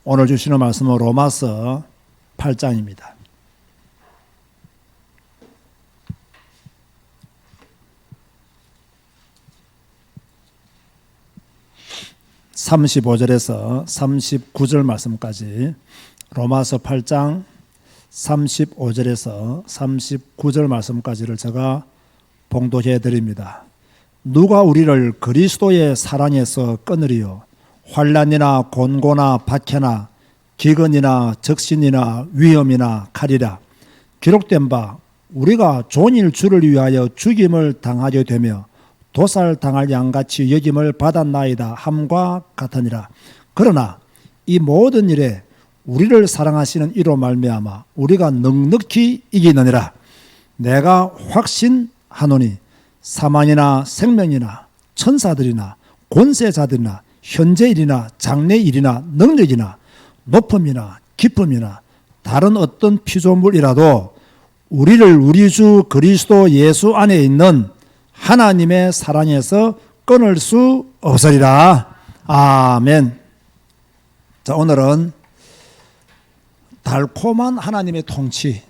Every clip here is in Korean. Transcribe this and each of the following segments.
오늘 주시는 말씀은 로마서 8장입니다. (35절에서) (39절) 말씀까지 로마서 8장 35절에서 39절 말씀까지를 제가 봉독해 드립니다. 누가 우리를 그리스도의 사랑에서 끊으리요? 환난이나 곤고나 박해나 기근이나 적신이나 위험이나 칼이라. 기록된 바 우리가 종일 주를 위하여 죽임을 당하게 되며 도살당할 양같이 여김을 받았나이다 함과 같으니라. 그러나 이 모든 일에 우리를 사랑하시는 이로 말미암아 우리가 넉넉히 이기느니라. 내가 확신하노니 사망이나 생명이나 천사들이나 권세자들이나 현재일이나 장래일이나 능력이나 높음이나 깊음이나 다른 어떤 피조물이라도 우리를 우리 주 그리스도 예수 안에 있는 하나님의 사랑에서 끊을 수 없으리라. 아멘. 자, 오늘은 달콤한 하나님의 통치,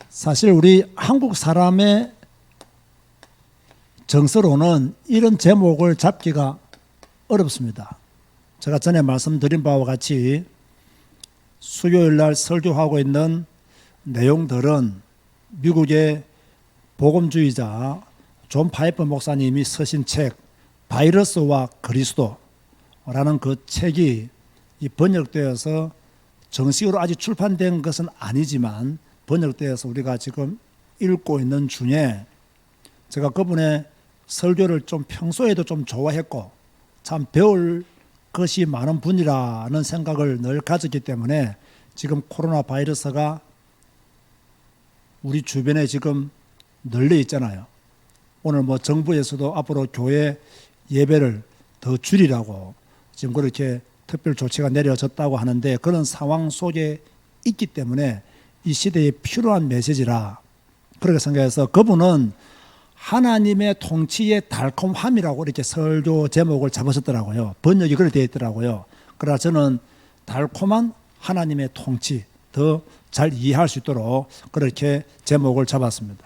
사실 우리 한국 사람의 정서로는 이런 제목을 잡기가 어렵습니다. 제가 전에 말씀드린 바와 같이 수요일 날 설교하고 있는 내용들은 미국의 복음주의자 존 파이퍼 목사님이 쓰신 책 바이러스와 그리스도라는 그 책이 번역되어서 정식으로 아직 출판된 것은 아니지만 번역되어서 우리가 지금 읽고 있는 중에 제가 그분의 설교를 좀 평소에도 좀 좋아했고 참 배울 것이 많은 분이라는 생각을 늘 가졌기 때문에 지금 코로나 바이러스가 우리 주변에 지금 널려 있잖아요. 오늘 정부에서도 앞으로 교회 예배를 더 줄이라고 지금 그렇게 특별 조치가 내려졌다고 하는데 그런 상황 속에 있기 때문에 이 시대에 필요한 메시지라 그렇게 생각해서 그분은 하나님의 통치의 달콤함이라고 이렇게 설교 제목을 잡으셨더라고요. 번역이 그렇게 되어 있더라고요. 그러나 저는 달콤한 하나님의 통치 더 잘 이해할 수 있도록 그렇게 제목을 잡았습니다.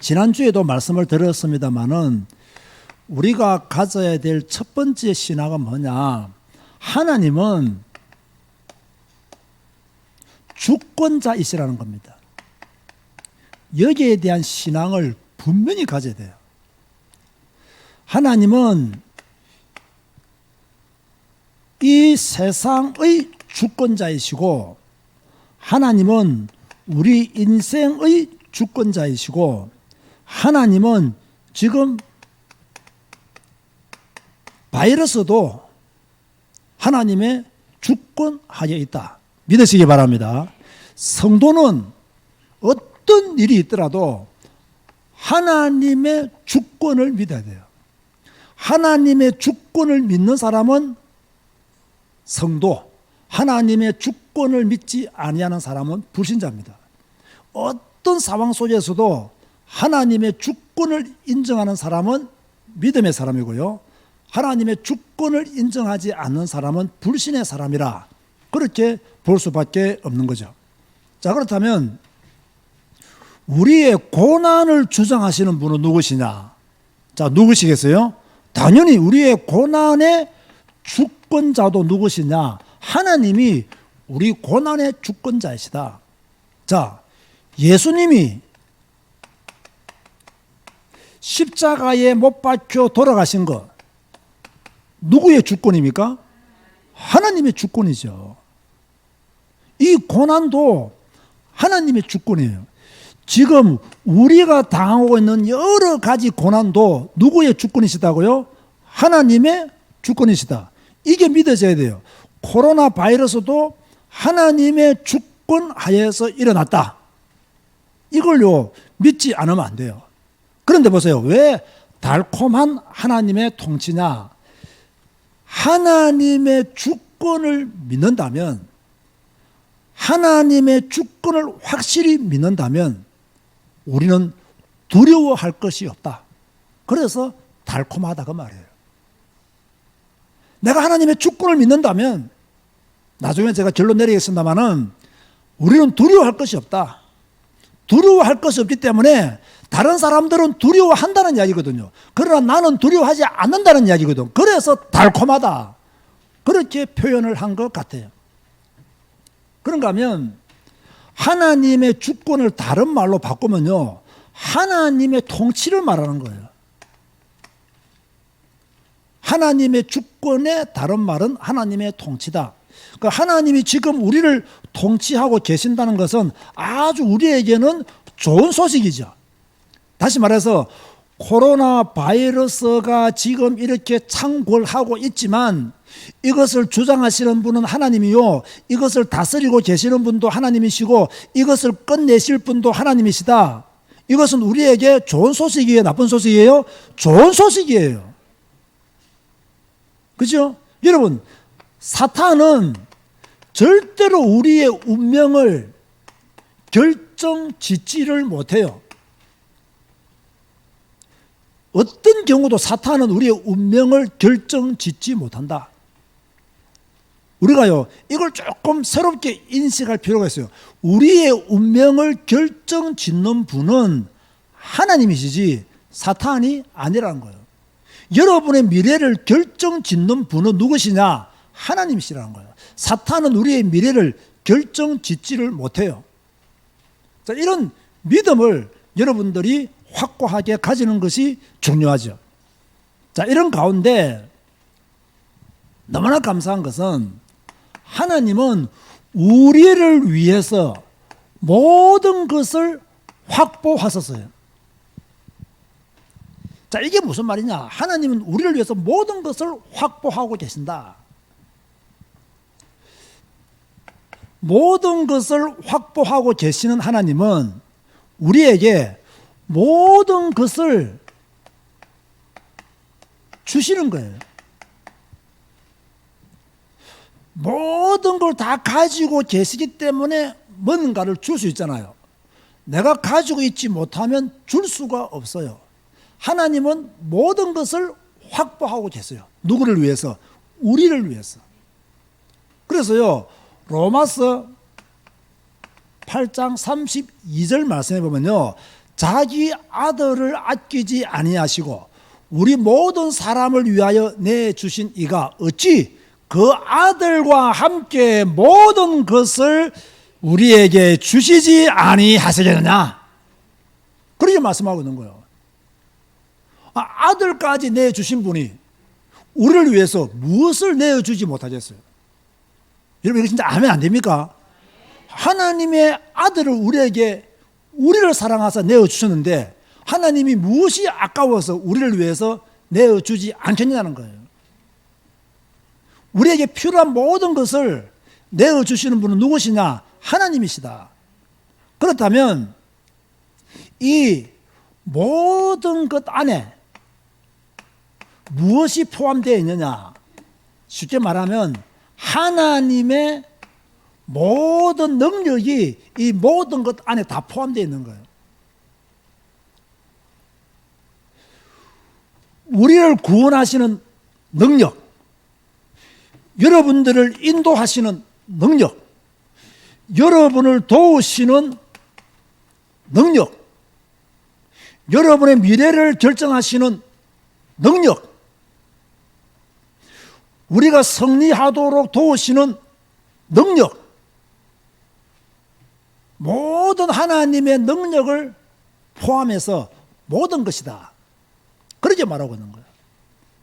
지난주에도 말씀을 드렸습니다마는 우리가 가져야 될 첫 번째 신학은 뭐냐? 하나님은 주권자이시라는 겁니다. 여기에 대한 신앙을 분명히 가져야 돼요. 하나님은 이 세상의 주권자이시고 하나님은 우리 인생의 주권자이시고 하나님은 지금 바이러스도 하나님의 주권하에 있다. 믿으시기 바랍니다. 성도는 어떤 일이 있더라도 하나님의 주권을 믿어야 돼요. 하나님의 주권을 믿는 사람은 성도, 하나님의 주권을 믿지 아니하는 사람은 불신자입니다. 어떤 상황 속에서도 하나님의 주권을 인정하는 사람은 믿음의 사람이고요. 하나님의 주권을 인정하지 않는 사람은 불신의 사람이라 그렇게 볼 수밖에 없는 거죠. 자, 그렇다면 우리의 고난을 주장하시는 분은 누구시냐? 자, 누구시겠어요? 당연히 우리의 고난의 주권자도 누구시냐? 하나님이 우리 고난의 주권자이시다. 자, 예수님이 십자가에 못 박혀 돌아가신 것 누구의 주권입니까? 하나님의 주권이죠. 이 고난도 하나님의 주권이에요. 지금 우리가 당하고 있는 여러 가지 고난도 누구의 주권이시다고요? 하나님의 주권이시다. 이게 믿어져야 돼요. 코로나 바이러스도 하나님의 주권 하에서 일어났다. 이걸요 믿지 않으면 안 돼요. 그런데 보세요. 왜 달콤한 하나님의 통치냐? 하나님의 주권을 믿는다면, 하나님의 주권을 확실히 믿는다면 우리는 두려워할 것이 없다. 그래서 달콤하다 그 말이에요. 내가 하나님의 주권을 믿는다면 나중에 제가 결론 내리겠습니다마는 우리는 두려워할 것이 없다. 두려워할 것이 없기 때문에 다른 사람들은 두려워한다는 이야기거든요. 그러나 나는 두려워하지 않는다는 이야기거든. 그래서 달콤하다. 그렇게 표현을 한 것 같아요. 그런가 하면 하나님의 주권을 다른 말로 바꾸면요, 하나님의 통치를 말하는 거예요. 하나님의 주권의 다른 말은 하나님의 통치다. 그러니까 하나님이 지금 우리를 통치하고 계신다는 것은 아주 우리에게는 좋은 소식이죠. 다시 말해서 코로나 바이러스가 지금 이렇게 창궐하고 있지만 이것을 주장하시는 분은 하나님이요, 이것을 다스리고 계시는 분도 하나님이시고 이것을 끝내실 분도 하나님이시다. 이것은 우리에게 좋은 소식이에요, 나쁜 소식이에요? 좋은 소식이에요. 그죠? 여러분, 사탄은 절대로 우리의 운명을 결정짓지를 못해요. 어떤 경우도 사탄은 우리의 운명을 결정짓지 못한다. 우리가요, 이걸 조금 새롭게 인식할 필요가 있어요. 우리의 운명을 결정짓는 분은 하나님이시지 사탄이 아니라는 거예요. 여러분의 미래를 결정짓는 분은 누구시냐? 하나님이시라는 거예요. 사탄은 우리의 미래를 결정짓지를 못해요. 자, 이런 믿음을 여러분들이 확고하게 가지는 것이 중요하죠. 자, 이런 가운데 너무나 감사한 것은 하나님은 우리를 위해서 모든 것을 확보하셨어요. 자, 이게 무슨 말이냐? 하나님은 우리를 위해서 모든 것을 확보하고 계신다. 모든 것을 확보하고 계시는 하나님은 우리에게 모든 것을 주시는 거예요. 모든 걸 다 가지고 계시기 때문에 뭔가를 줄 수 있잖아요. 내가 가지고 있지 못하면 줄 수가 없어요. 하나님은 모든 것을 확보하고 계세요. 누구를 위해서? 우리를 위해서. 그래서요, 로마서 8장 32절 말씀해 보면요, 자기 아들을 아끼지 아니하시고 우리 모든 사람을 위하여 내주신 이가 어찌 그 아들과 함께 모든 것을 우리에게 주시지 아니하시겠느냐? 그렇게 말씀하고 있는 거예요. 아들까지 내주신 분이 우리를 위해서 무엇을 내어주지 못하겠어요? 여러분, 이거 진짜 아멘 안 됩니까? 하나님의 아들을 우리를 사랑하사 내어주셨는데 하나님이 무엇이 아까워서 우리를 위해서 내어주지 않겠냐는 거예요. 우리에게 필요한 모든 것을 내어주시는 분은 누구시냐? 하나님이시다. 그렇다면 이 모든 것 안에 무엇이 포함되어 있느냐? 쉽게 말하면 하나님의 모든 능력이 이 모든 것 안에 다 포함되어 있는 거예요. 우리를 구원하시는 능력, 여러분들을 인도하시는 능력, 여러분을 도우시는 능력, 여러분의 미래를 결정하시는 능력, 우리가 승리하도록 도우시는 능력, 모든 하나님의 능력을 포함해서 모든 것이다. 그렇게 말하고 있는 거예요.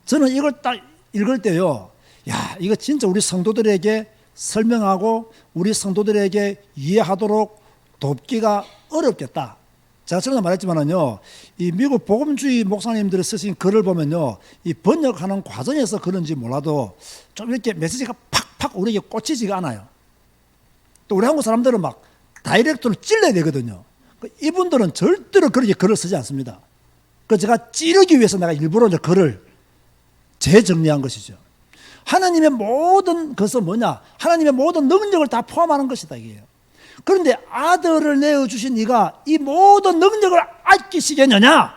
저는 이걸 딱 읽을 때요, 야, 이거 진짜 우리 성도들에게 설명하고 우리 성도들에게 이해하도록 돕기가 어렵겠다. 제가 전에 말했지만은요, 이 미국 복음주의 목사님들이 쓰신 글을 보면요, 이 번역하는 과정에서 그런지 몰라도 좀 이렇게 메시지가 팍팍 우리에게 꽂히지가 않아요. 또 우리 한국 사람들은 막 다이렉트로 찔러야 되거든요. 이분들은 절대로 그렇게 글을 쓰지 않습니다. 그 제가 찌르기 위해서 내가 일부러 이제 글을 재정리한 것이죠. 하나님의 모든 것은 뭐냐? 하나님의 모든 능력을 다 포함하는 것이다, 이게요. 그런데 아들을 내어주신 이가 이 모든 능력을 아끼시겠느냐?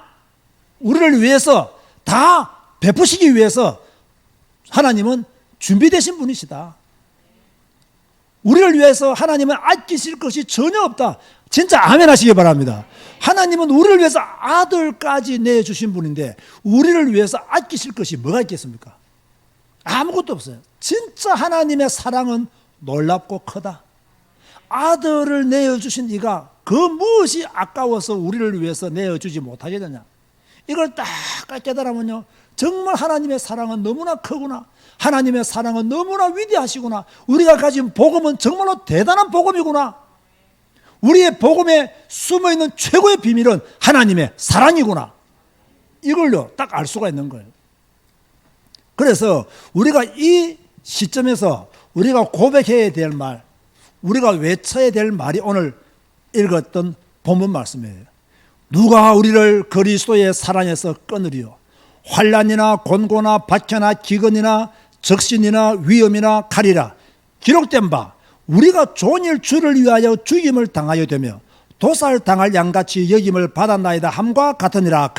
우리를 위해서 다 베푸시기 위해서 하나님은 준비되신 분이시다. 우리를 위해서 하나님은 아끼실 것이 전혀 없다. 진짜 아멘 하시기 바랍니다. 하나님은 우리를 위해서 아들까지 내주신 분인데 우리를 위해서 아끼실 것이 뭐가 있겠습니까? 아무것도 없어요. 진짜 하나님의 사랑은 놀랍고 크다. 아들을 내어주신 이가 그 무엇이 아까워서 우리를 위해서 내어주지 못하게 되냐. 이걸 딱 깨달으면요, 정말 하나님의 사랑은 너무나 크구나. 하나님의 사랑은 너무나 위대하시구나. 우리가 가진 복음은 정말로 대단한 복음이구나. 우리의 복음에 숨어있는 최고의 비밀은 하나님의 사랑이구나. 이걸요 딱 알 수가 있는 거예요. 그래서 우리가 이 시점에서 우리가 고백해야 될 말, 우리가 외쳐야 될 말이 오늘 읽었던 본문 말씀이에요. 누가 우리를 그리스도의 사랑에서 끊으리요? 환난이나 곤고나 박해나 기근이나 적신이나 위험이나 칼이라. 기록된 바 우리가 종일 주를 위하여 죽임을 당하여 되며 도살당할 양같이 여김을 받았나이다 함과 같으니라.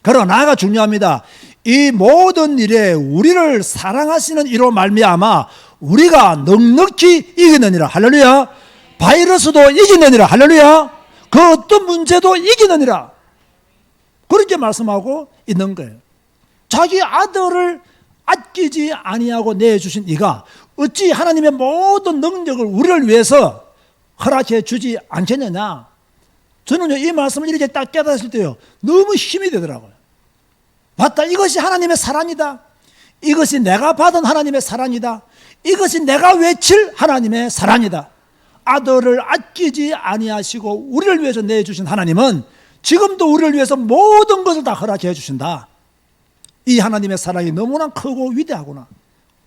그러나가 중요합니다. 이 모든 일에 우리를 사랑하시는 이로 말미암아 우리가 넉넉히 이기느니라. 할렐루야. 바이러스도 이기느니라. 할렐루야. 그 어떤 문제도 이기느니라. 그렇게 말씀하고 있는 거예요. 자기 아들을 아끼지 아니하고 내주신 이가 어찌 하나님의 모든 능력을 우리를 위해서 허락해 주지 않겠느냐. 저는요 이 말씀을 이렇게 딱 깨달았을 때요 너무 힘이 되더라고요. 맞다, 이것이 하나님의 사랑이다. 이것이 내가 받은 하나님의 사랑이다. 이것이 내가 외칠 하나님의 사랑이다. 아들을 아끼지 아니하시고 우리를 위해서 내주신 하나님은 지금도 우리를 위해서 모든 것을 다 허락해 주신다. 이 하나님의 사랑이 너무나 크고 위대하구나.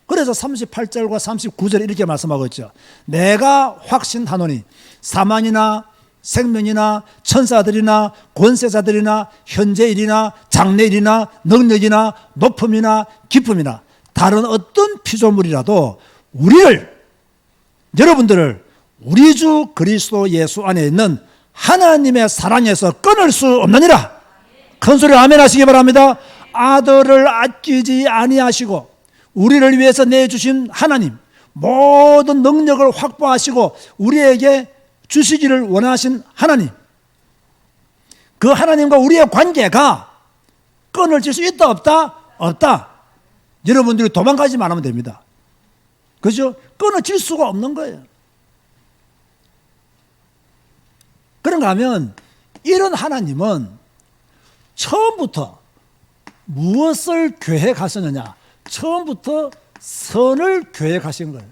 그래서 38절과 39절에 이렇게 말씀하고 있죠. 내가 확신하노니 사망이나 생명이나 천사들이나 권세자들이나 현재일이나 장래일이나 능력이나 높음이나 깊음이나 다른 어떤 피조물이라도 우리를, 여러분들을 우리 주 그리스도 예수 안에 있는 하나님의 사랑에서 끊을 수 없느니라. 큰 소리 아멘 하시기 바랍니다. 아들을 아끼지 아니하시고 우리를 위해서 내주신 하나님, 모든 능력을 확보하시고 우리에게 주시기를 원하신 하나님, 그 하나님과 우리의 관계가 끊어질 수 있다 없다? 없다. 여러분들이 도망가지만 하면 됩니다. 그죠? 끊어질 수가 없는 거예요. 그런가 하면 이런 하나님은 처음부터 무엇을 계획하셨느냐? 처음부터 선을 계획하신 거예요.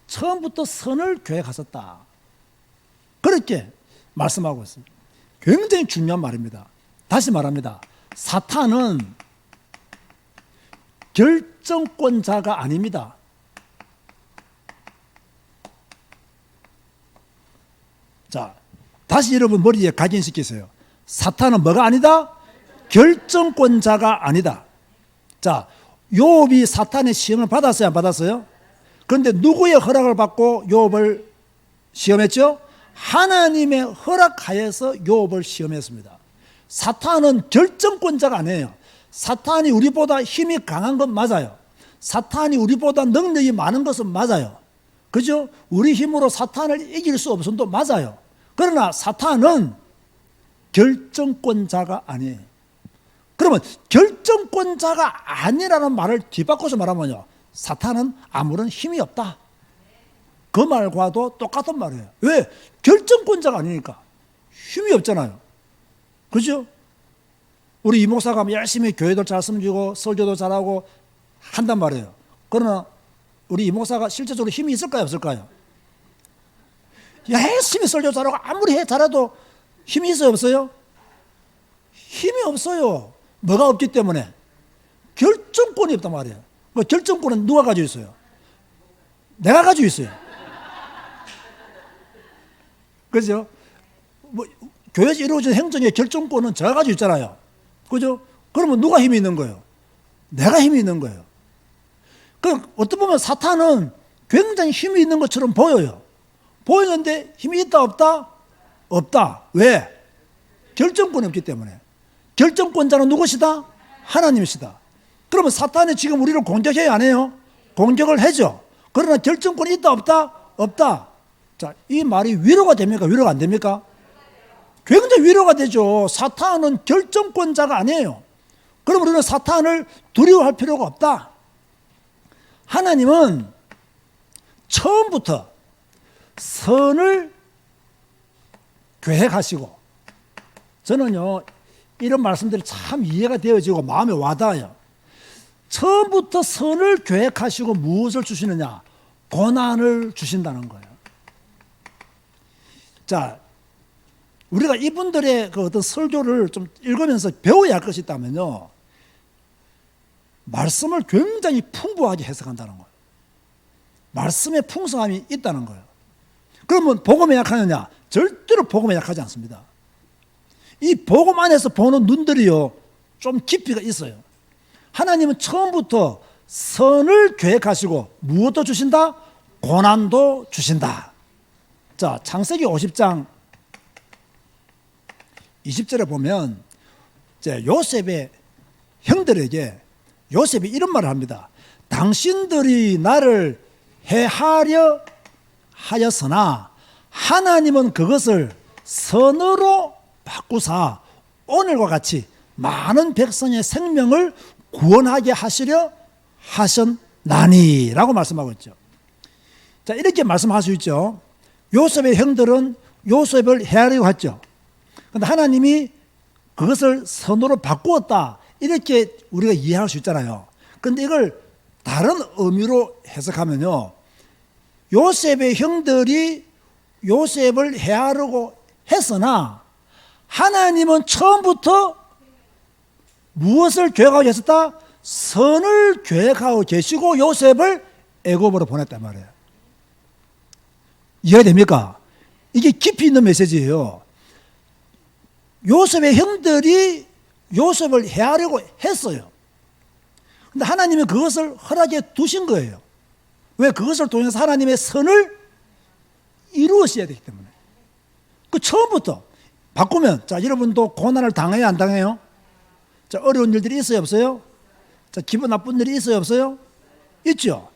처음부터 선을 계획하셨다. 그렇게 말씀하고 있습니다. 굉장히 중요한 말입니다. 다시 말합니다. 사탄은 결정권자가 아닙니다. 자, 다시 여러분 머리에 각인시키세요. 사탄은 뭐가 아니다? 결정권자가 아니다. 자, 욥이 사탄의 시험을 받았어요, 안 받았어요? 그런데 누구의 허락을 받고 욥을 시험했죠? 하나님의 허락하에서 욥을 시험했습니다. 사탄은 결정권자가 아니에요. 사탄이 우리보다 힘이 강한 건 맞아요. 사탄이 우리보다 능력이 많은 것은 맞아요. 그죠? 우리 힘으로 사탄을 이길 수 없음도 맞아요. 그러나 사탄은 결정권자가 아니에요. 그러면 결정권자가 아니라는 말을 뒤바꿔서 말하면요, 사탄은 아무런 힘이 없다. 그 말과도 똑같은 말이에요. 왜? 결정권자가 아니니까. 힘이 없잖아요. 그죠? 우리 이 목사가 열심히 교회도 잘 섬기고 설교도 잘하고 한단 말이에요. 그러나 우리 이 목사가 실제적으로 힘이 있을까요, 없을까요? 열심히 설교 잘하고 아무리 잘해도 힘이 있어요, 없어요? 힘이 없어요. 뭐가 없기 때문에? 결정권이 없단 말이에요. 그 결정권은 누가 가지고 있어요? 내가 가지고 있어요. 그죠? 뭐 교회에서 이루어진 행정의 결정권은 제가 가지고 있잖아요. 그죠? 그러면 누가 힘이 있는 거예요? 내가 힘이 있는 거예요. 그 어떻게 보면 사탄은 굉장히 힘이 있는 것처럼 보여요. 보이는데 힘이 있다 없다? 없다. 왜? 결정권이 없기 때문에. 결정권자는 누구시다? 하나님이시다. 그러면 사탄이 지금 우리를 공격해야 안 해요? 공격을 해죠. 그러나 결정권이 있다 없다? 없다. 자, 이 말이 위로가 됩니까? 위로가 안 됩니까? 굉장히 위로가 되죠. 사탄은 결정권자가 아니에요. 그럼 우리는 사탄을 두려워할 필요가 없다. 하나님은 처음부터 선을 계획하시고, 저는요 이런 말씀들이 참 이해가 되어지고 마음에 와닿아요. 처음부터 선을 계획하시고 무엇을 주시느냐? 고난을 주신다는 거예요. 자, 우리가 이분들의 그 어떤 설교를 좀 읽으면서 배워야 할 것이 있다면요, 말씀을 굉장히 풍부하게 해석한다는 거예요. 말씀에 풍성함이 있다는 거예요. 그러면 복음에 약하느냐? 절대로 복음에 약하지 않습니다. 이 복음 안에서 보는 눈들이요 좀 깊이가 있어요. 하나님은 처음부터 선을 계획하시고 무엇도 주신다? 고난도 주신다. 자, 창세기 50장 20절에 보면 이제 요셉의 형들에게 요셉이 이런 말을 합니다. 당신들이 나를 해하려 하였으나 하나님은 그것을 선으로 바꾸사 오늘과 같이 많은 백성의 생명을 구원하게 하시려 하셨나니 라고 말씀하고 있죠. 자, 이렇게 말씀할 수 있죠. 요셉의 형들은 요셉을 해하려고 했죠. 그런데 하나님이 그것을 선으로 바꾸었다, 이렇게 우리가 이해할 수 있잖아요. 그런데 이걸 다른 의미로 해석하면요, 요셉의 형들이 요셉을 해하려고 했으나 하나님은 처음부터 무엇을 계획하고 계셨다? 선을 계획하고 계시고 요셉을 애굽으로 보냈단 말이에요. 이해가 됩니까? 이게 깊이 있는 메시지예요. 요셉의 형들이 요셉을 해하려고 했어요. 그런데 하나님이 그것을 허락해 두신 거예요. 왜? 그것을 통해서 하나님의 선을 이루어져야 되기 때문에. 그 처음부터 바꾸면, 자, 여러분도 고난을 당해요, 안 당해요? 자, 어려운 일들이 있어요, 없어요? 자, 기분 나쁜 일이 있어요, 없어요? 있죠.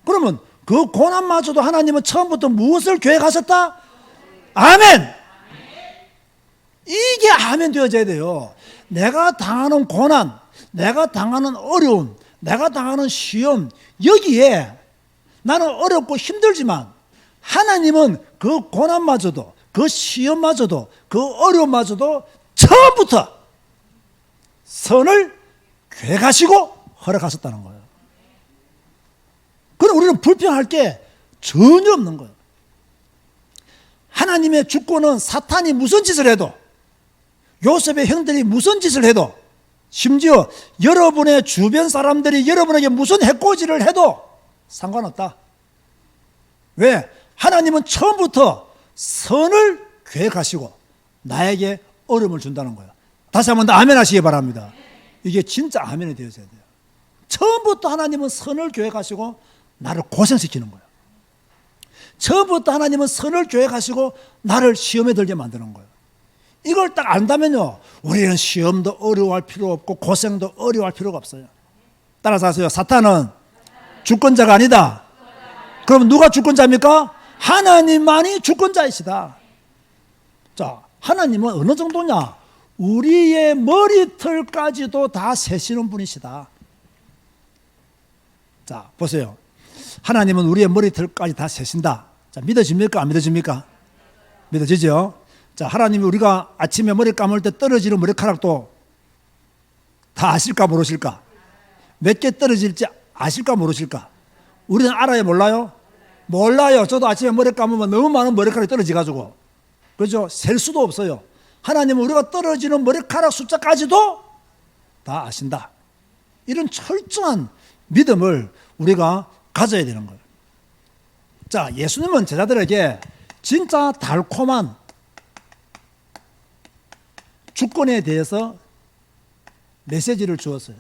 그러면 그 고난마저도 하나님은 처음부터 무엇을 계획하셨다? 아멘! 이게 아멘 되어져야 돼요. 내가 당하는 고난, 내가 당하는 어려움, 내가 당하는 시험, 여기에 나는 어렵고 힘들지만 하나님은 그 고난마저도, 그 시험마저도, 그 어려움마저도 처음부터 선을 계획하시고 허락하셨다는 거예요. 그럼 우리는 불평할 게 전혀 없는 거예요. 하나님의 주권은 사탄이 무슨 짓을 해도, 요셉의 형들이 무슨 짓을 해도, 심지어 여러분의 주변 사람들이 여러분에게 무슨 해코지를 해도 상관없다. 왜? 하나님은 처음부터 선을 계획하시고 나에게 어려움을 준다는 거예요. 다시 한번 더 아멘 하시기 바랍니다. 이게 진짜 아멘이 되어져야 돼요. 처음부터 하나님은 선을 계획하시고 나를 고생시키는 거예요. 처음부터 하나님은 선을 계획하시고 나를 시험에 들게 만드는 거예요. 이걸 딱 안다면요, 우리는 시험도 어려워할 필요 없고 고생도 어려워할 필요가 없어요. 따라서 하세요. 사탄은 주권자가 아니다. 그럼 누가 주권자입니까? 하나님만이 주권자이시다. 자, 하나님은 어느 정도냐? 우리의 머리털까지도 다 세시는 분이시다. 자, 보세요. 하나님은 우리의 머리털까지 다 세신다. 자, 믿어집니까? 안 믿어집니까? 믿어지죠? 자, 하나님이 우리가 아침에 머리 감을 때 떨어지는 머리카락도 다 아실까 모르실까? 몇 개 떨어질지 아실까 모르실까? 우리는 알아요, 몰라요? 몰라요. 저도 아침에 머리 감으면 너무 많은 머리카락이 떨어져가지고, 그죠? 셀 수도 없어요. 하나님은 우리가 떨어지는 머리카락 숫자까지도 다 아신다. 이런 철저한 믿음을 우리가 가져야 되는 거예요. 자, 예수님은 제자들에게 진짜 달콤한 주권에 대해서 메시지를 주었어요.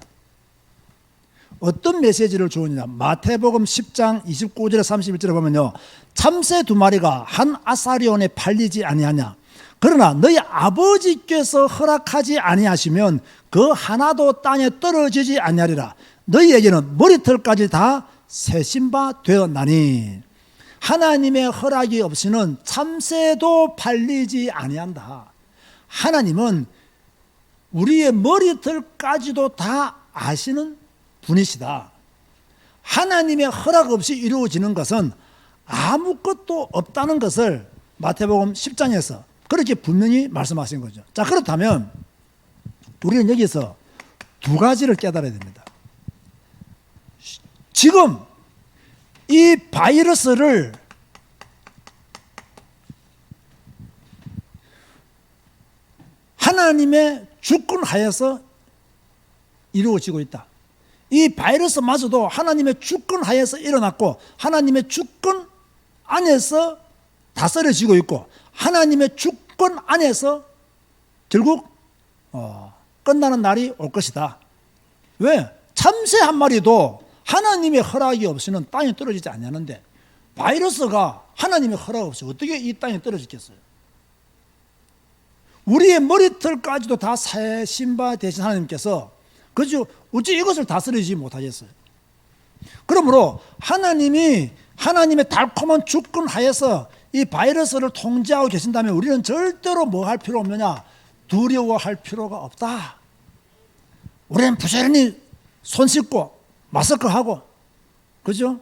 어떤 메시지를 주었느냐? 마태복음 10장 29절에 31절에 보면요, 참새 두 마리가 한 아사리온에 팔리지 아니하냐? 그러나 너희 아버지께서 허락하지 아니하시면 그 하나도 땅에 떨어지지 아니하리라. 너희에게는 머리털까지 다 세신 바 되었나니 하나님의 허락이 없이는 참새도 팔리지 아니한다. 하나님은 우리의 머리털까지도 다 아시는 분이시다. 하나님의 허락 없이 이루어지는 것은 아무것도 없다는 것을 마태복음 10장에서 그렇게 분명히 말씀하신 거죠. 자, 그렇다면 우리는 여기서 두 가지를 깨달아야 됩니다. 지금 이 바이러스를 하나님의 주권 하에서 이루어지고 있다. 이 바이러스마저도 하나님의 주권 하에서 일어났고 하나님의 주권 안에서 다스려지고 있고 하나님의 주권 안에서 결국 끝나는 날이 올 것이다. 왜? 참새 한 마리도 하나님의 허락이 없이는 땅에 떨어지지 않냐는데 바이러스가 하나님의 허락 없이 어떻게 이 땅에 떨어지겠어요? 우리의 머리털까지도 다 세신 바 되신 하나님께서 그죠? 어찌 이것을 다스리지 못하겠어요? 그러므로 하나님이 하나님의 달콤한 주권 하에서 이 바이러스를 통제하고 계신다면 우리는 절대로 뭐 할 필요 없느냐? 두려워할 필요가 없다. 우리는 부지런히 손 씻고 마스크하고 그죠?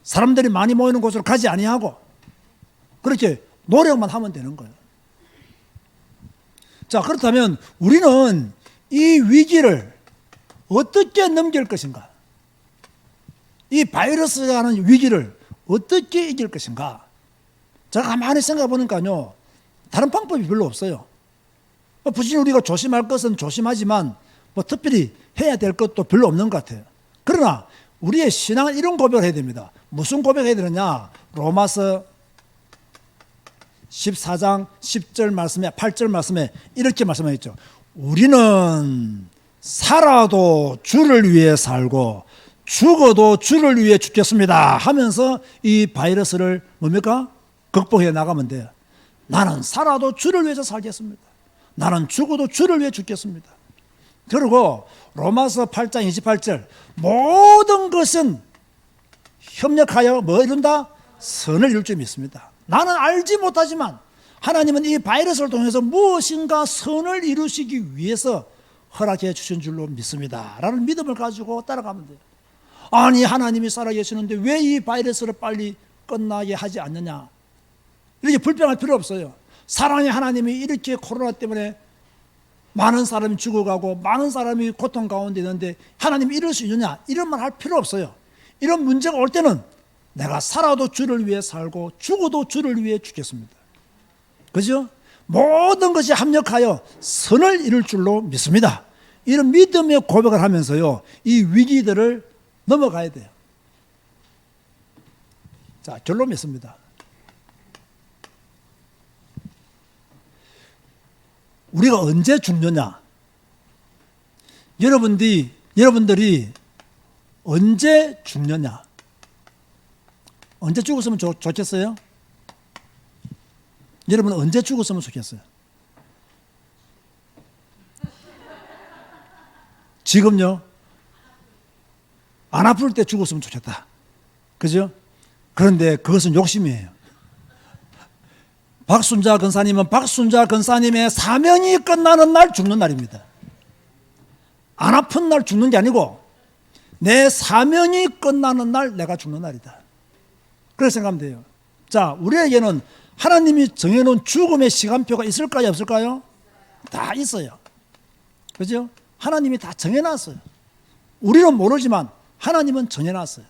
사람들이 많이 모이는 곳으로 가지 아니하고 그렇게 노력만 하면 되는 거예요. 자, 그렇다면 우리는 이 위기를 어떻게 넘길 것인가? 이 바이러스라는 위기를 어떻게 이길 것인가? 제가 가만히 생각해 보니까요, 다른 방법이 별로 없어요. 부지런히 우리가 조심할 것은 조심하지만 뭐 특별히 해야 될 것도 별로 없는 것 같아요. 그러나 우리의 신앙은 이런 고백을 해야 됩니다. 무슨 고백을 해야 되느냐? 로마서 14장 10절 말씀에 8절 말씀에 이렇게 말씀하셨죠. 우리는 살아도 주를 위해 살고 죽어도 주를 위해 죽겠습니다 하면서 이 바이러스를 뭡니까? 극복해 나가면 돼요. 나는 살아도 주를 위해서 살겠습니다. 나는 죽어도 주를 위해 죽겠습니다. 그리고 로마서 8장 28절 모든 것은 협력하여 뭐 이룬다? 선을 이룰 줄 믿습니다. 나는 알지 못하지만 하나님은 이 바이러스를 통해서 무엇인가 선을 이루시기 위해서 허락해 주신 줄로 믿습니다 라는 믿음을 가지고 따라가면 돼요. 아니 하나님이 살아계시는데 왜 이 바이러스를 빨리 끝나게 하지 않느냐, 이렇게 불평할 필요 없어요. 사랑의 하나님이 이렇게 코로나 때문에 많은 사람이 죽어가고 많은 사람이 고통 가운데 있는데 하나님이 이럴 수 있느냐, 이런 말 할 필요 없어요. 이런 문제가 올 때는 내가 살아도 주를 위해 살고 죽어도 주를 위해 죽겠습니다. 그죠? 모든 것이 합력하여 선을 이룰 줄로 믿습니다. 이런 믿음의 고백을 하면서요, 이 위기들을 넘어가야 돼요. 자, 결론 맺습니다. 우리가 언제 죽느냐? 여러분들이 언제 죽느냐? 언제 죽었으면 좋겠어요? 여러분 언제 죽었으면 좋겠어요? 지금요? 안 아플 때 죽었으면 좋겠다. 그죠? 그런데 그것은 욕심이에요. 박순자 권사님은 박순자 권사님의 사명이 끝나는 날 죽는 날입니다. 안 아픈 날 죽는 게 아니고 내 사명이 끝나는 날 내가 죽는 날이다. 그렇게 생각하면 돼요. 자, 우리에게는 하나님이 정해놓은 죽음의 시간표가 있을까요? 없을까요? 다 있어요. 그죠? 하나님이 다 정해놨어요. 우리는 모르지만 하나님은 정해놨어요.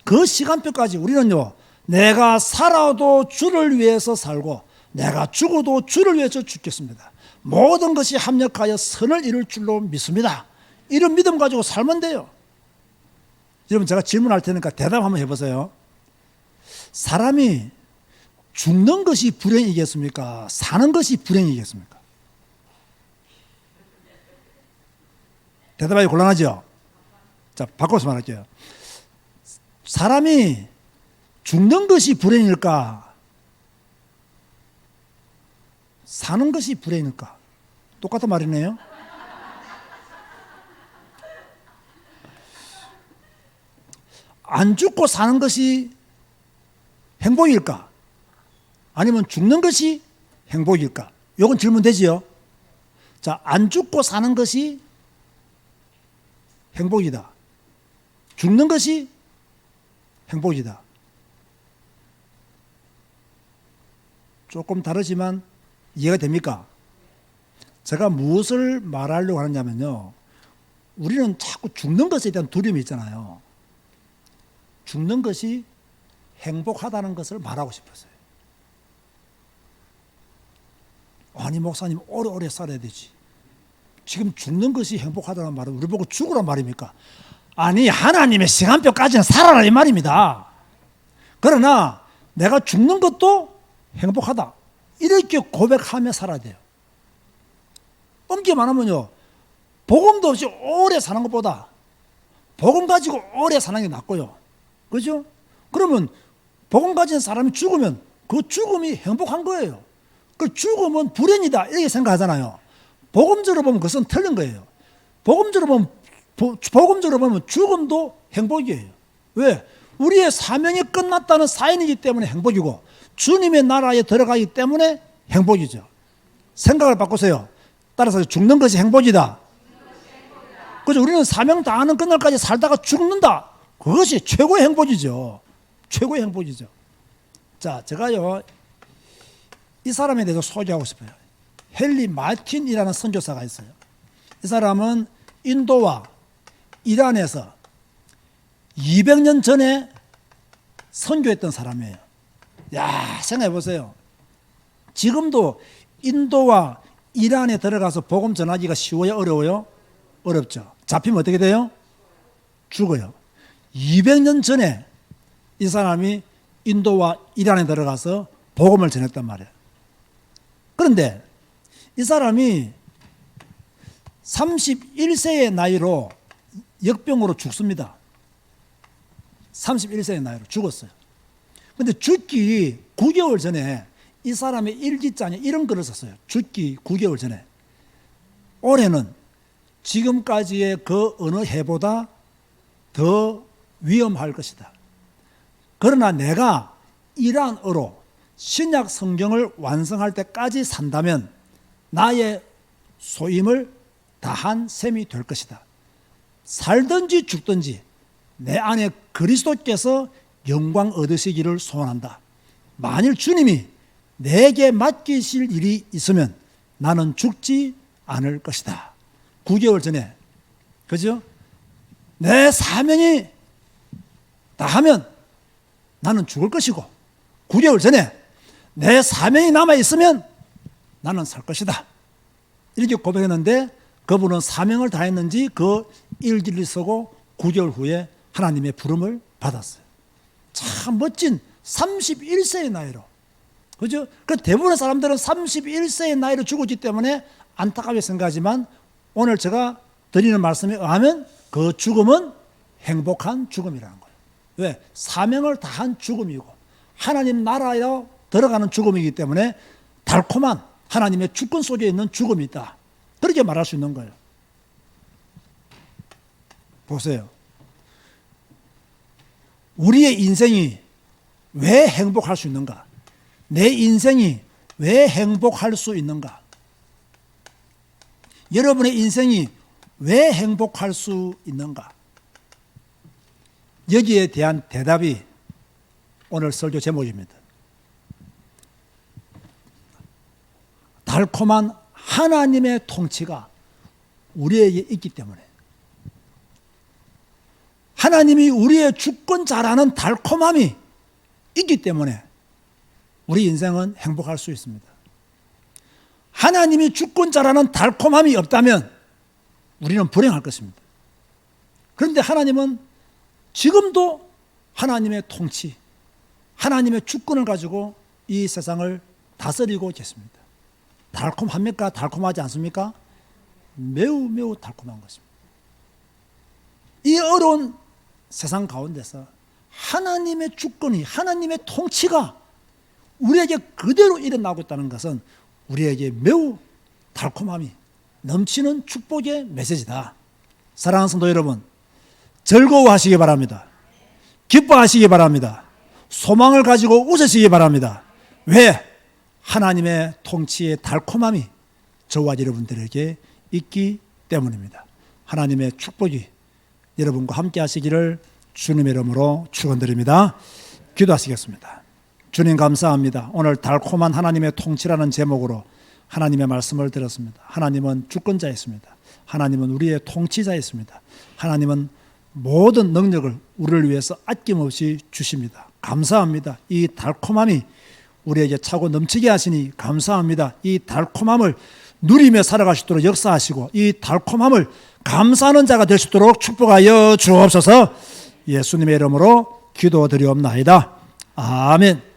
그 시간표까지 우리는요, 내가 살아도 주를 위해서 살고 내가 죽어도 주를 위해서 죽겠습니다. 모든 것이 합력하여 선을 이룰 줄로 믿습니다. 이런 믿음 가지고 살면 돼요. 여러분 제가 질문할 테니까 대답 한번 해보세요. 사람이 죽는 것이 불행이겠습니까? 사는 것이 불행이겠습니까? 대답하기 곤란하죠? 자, 바꿔서 말할게요. 사람이 죽는 것이 불행일까? 사는 것이 불행일까? 똑같은 말이네요. 안 죽고 사는 것이 행복일까? 아니면 죽는 것이 행복일까? 이건 질문되지요. 자, 안 죽고 사는 것이 행복이다. 죽는 것이 행복이다. 조금 다르지만 이해가 됩니까? 제가 무엇을 말하려고 하느냐면요. 우리는 자꾸 죽는 것에 대한 두려움이 있잖아요. 죽는 것이 행복하다는 것을 말하고 싶었어요. 아니 목사님 오래오래 살아야 되지. 지금 죽는 것이 행복하다는 말은 우리 보고 죽으란 말입니까? 아니 하나님의 시간표까지는 살아라 이 말입니다. 그러나 내가 죽는 것도 행복하다 이렇게 고백하며 살아야 돼요. 엄기만 하면요 복음도 없이 오래 사는 것보다 복음 가지고 오래 사는 게 낫고요. 그죠? 그러면 복음 가진 사람이 죽으면 그 죽음이 행복한 거예요. 그 죽음은 불행이다 이렇게 생각하잖아요. 복음적으로 보면 그것은 틀린 거예요. 복음적으로 보면 죽음도 행복이에요. 왜? 우리의 사명이 끝났다는 사인이기 때문에 행복이고 주님의 나라에 들어가기 때문에 행복이죠. 생각을 바꾸세요. 따라서 죽는 것이 행복이다. 그죠? 우리는 사명 다하는 그날까지 살다가 죽는다. 그것이 최고의 행복이죠. 최고의 행복이죠. 자, 제가요 이 사람에 대해서 소개하고 싶어요. 헨리 마틴이라는 선교사가 있어요. 이 사람은 인도와 이란에서 200년 전에 선교했던 사람이에요. 야, 생각해 보세요. 지금도 인도와 이란에 들어가서 복음 전하기가 쉬워요? 어려워요? 어렵죠. 잡히면 어떻게 돼요? 죽어요. 200년 전에 이 사람이 인도와 이란에 들어가서 복음을 전했단 말이에요. 그런데 이 사람이 31세의 나이로 역병으로 죽습니다. 31세의 나이로 죽었어요. 그런데 죽기 9개월 전에 이 사람의 일기장에 이런 글을 썼어요. 죽기 9개월 전에. 올해는 지금까지의 그 어느 해보다 더 위험할 것이다. 그러나 내가 이란어로 신약 성경을 완성할 때까지 산다면 나의 소임을 다한 셈이 될 것이다. 살든지 죽든지 내 안에 그리스도께서 영광 얻으시기를 소원한다. 만일 주님이 내게 맡기실 일이 있으면 나는 죽지 않을 것이다. 9개월 전에, 그죠? 내 사명이 다하면 나는 죽을 것이고 9개월 전에 내 사명이 남아있으면 나는 살 것이다. 이렇게 고백했는데 그분은 사명을 다했는지 그 일기를 쓰고 9개월 후에 하나님의 부름을 받았어요. 참 멋진 31세의 나이로. 그죠? 그 대부분의 사람들은 31세의 나이로 죽었기 때문에 안타깝게 생각하지만 오늘 제가 드리는 말씀에 의하면 그 죽음은 행복한 죽음이라는 거예요. 왜? 사명을 다한 죽음이고 하나님 나라에 들어가는 죽음이기 때문에 달콤한 하나님의 주권 속에 있는 죽음이 있다. 그렇게 말할 수 있는 거예요. 보세요. 우리의 인생이 왜 행복할 수 있는가? 내 인생이 왜 행복할 수 있는가? 여러분의 인생이 왜 행복할 수 있는가? 여기에 대한 대답이 오늘 설교 제목입니다. 달콤한 하나님의 통치가 우리에게 있기 때문에 하나님이 우리의 주권자라는 달콤함이 있기 때문에 우리 인생은 행복할 수 있습니다. 하나님이 주권자라는 달콤함이 없다면 우리는 불행할 것입니다. 그런데 하나님은 지금도 하나님의 통치, 하나님의 주권을 가지고 이 세상을 다스리고 계십니다. 달콤합니까? 달콤하지 않습니까? 매우 매우 달콤한 것입니다. 이 어려운 세상 가운데서 하나님의 주권이, 하나님의 통치가 우리에게 그대로 일어나고 있다는 것은 우리에게 매우 달콤함이 넘치는 축복의 메시지다. 사랑하는 성도 여러분, 즐거워하시기 바랍니다. 기뻐하시기 바랍니다. 소망을 가지고 웃으시기 바랍니다. 왜? 하나님의 통치의 달콤함이 저와 여러분들에게 있기 때문입니다. 하나님의 축복이 여러분과 함께 하시기를 주님의 이름으로 축원드립니다. 기도하시겠습니다. 주님 감사합니다. 오늘 달콤한 하나님의 통치라는 제목으로 하나님의 말씀을 들었습니다. 하나님은 주권자이십니다. 하나님은 우리의 통치자이십니다. 하나님은 모든 능력을 우리를 위해서 아낌없이 주십니다. 감사합니다. 이 달콤함이 우리에게 차고 넘치게 하시니 감사합니다. 이 달콤함을 누리며 살아갈 수 있도록 역사하시고 이 달콤함을 감사하는 자가 될 수 있도록 축복하여 주옵소서. 예수님의 이름으로 기도드리옵나이다. 아멘.